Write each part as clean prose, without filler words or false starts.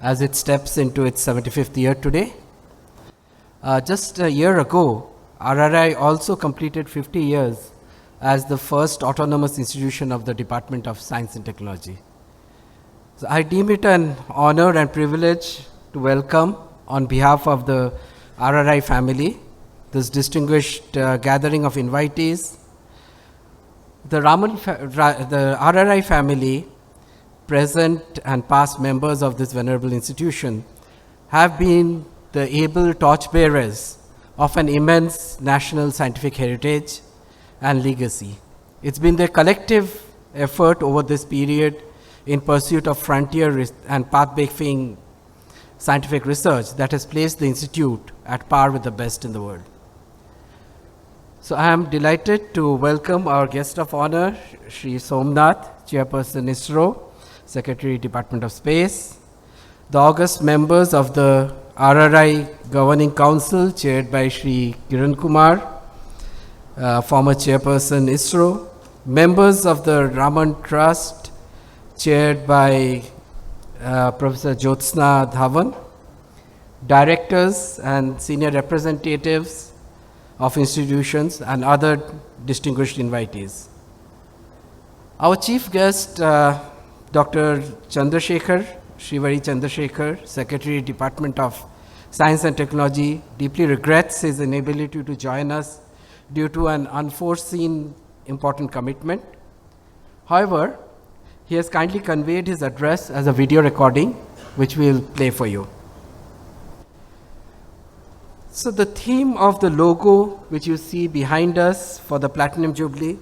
as it steps into its 75th year today. Just a year ago, RRI also completed 50 years as the first autonomous institution of the Department of Science and Technology. So I deem it an honor and privilege to welcome, on behalf of the RRI family, this distinguished gathering of invitees. The RRI family, present and past members of this venerable institution, have been the able torchbearers of an immense national scientific heritage and legacy. It's been their collective effort over this period in pursuit of frontier and path-breaking scientific research that has placed the institute at par with the best in the world. So I am delighted to welcome our guest of honor, Shri Somnath, Chairperson ISRO, Secretary, Department of Space, the august members of the RRI Governing Council, chaired by Shri Kiran Kumar, former Chairperson ISRO, members of the Raman Trust, chaired by Professor Jyotsna Dhawan, directors and senior representatives of institutions and other distinguished invitees. Our chief guest, Dr. Chandrasekhar, Shrivari Chandrasekhar, Secretary, Department of Science and Technology, deeply regrets his inability to join us due to an unforeseen important commitment. However, he has kindly conveyed his address as a video recording, which we will play for you. So the theme of the logo, which you see behind us for the Platinum Jubilee,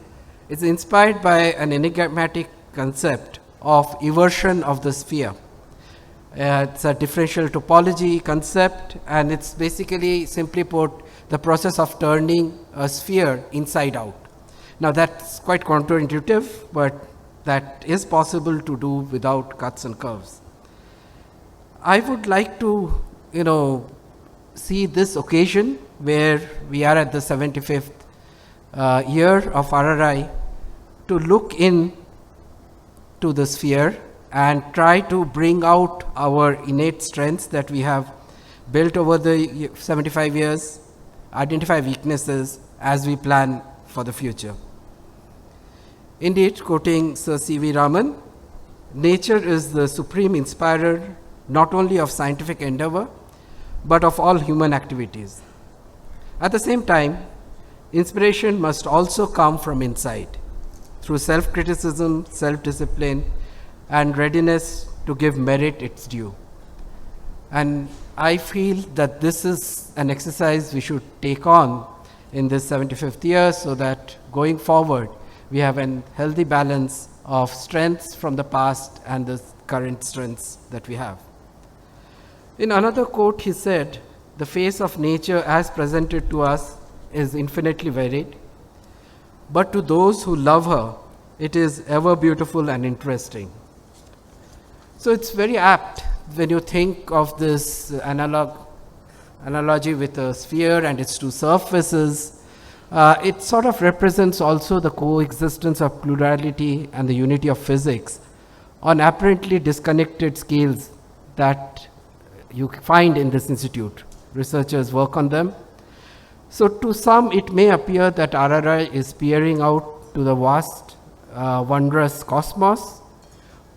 is inspired by an enigmatic concept of eversion of the sphere. It's a differential topology concept, and it's basically, simply put, the process of turning a sphere inside out. Now that's quite counterintuitive, but that is possible to do without cuts and curves. I would like to, see this occasion where we are at the 75th year of RRI to look in to the sphere and try to bring out our innate strengths that we have built over the 75 years, identify weaknesses as we plan for the future. Indeed, quoting Sir C.V. Raman, nature is the supreme inspirer not only of scientific endeavor, but of all human activities. At the same time, inspiration must also come from inside, through self-criticism, self-discipline, and readiness to give merit its due. And I feel that this is an exercise we should take on in this 75th year, so that going forward, we have a healthy balance of strengths from the past and the current strengths that we have. In another quote, he said, "The face of nature as presented to us is infinitely varied, but to those who love her, it is ever beautiful and interesting." So it's very apt when you think of this analogy with a sphere and its two surfaces. It sort of represents also the coexistence of plurality and the unity of physics on apparently disconnected scales that you find in this institute. Researchers work on them. So to some, it may appear that RRI is peering out to the vast, wondrous cosmos,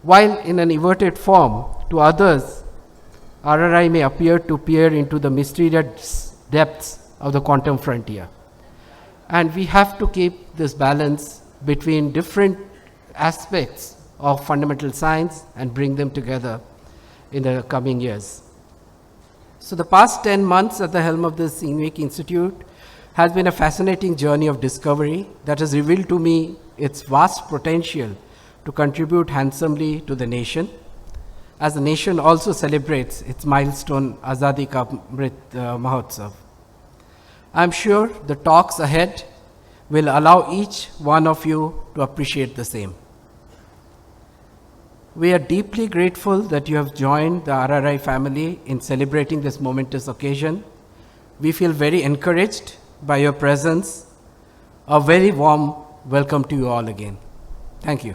while in an inverted form, to others, RRI may appear to peer into the mysterious depths of the quantum frontier. And we have to keep this balance between different aspects of fundamental science and bring them together in the coming years. So the past 10 months at the helm of this unique institute has been a fascinating journey of discovery that has revealed to me its vast potential to contribute handsomely to the nation, as the nation also celebrates its milestone Azadi Ka Amrit Mahotsav. I am sure the talks ahead will allow each one of you to appreciate the same. We are deeply grateful that you have joined the RRI family in celebrating this momentous occasion. We feel very encouraged by your presence. A very warm welcome to you all again. Thank you.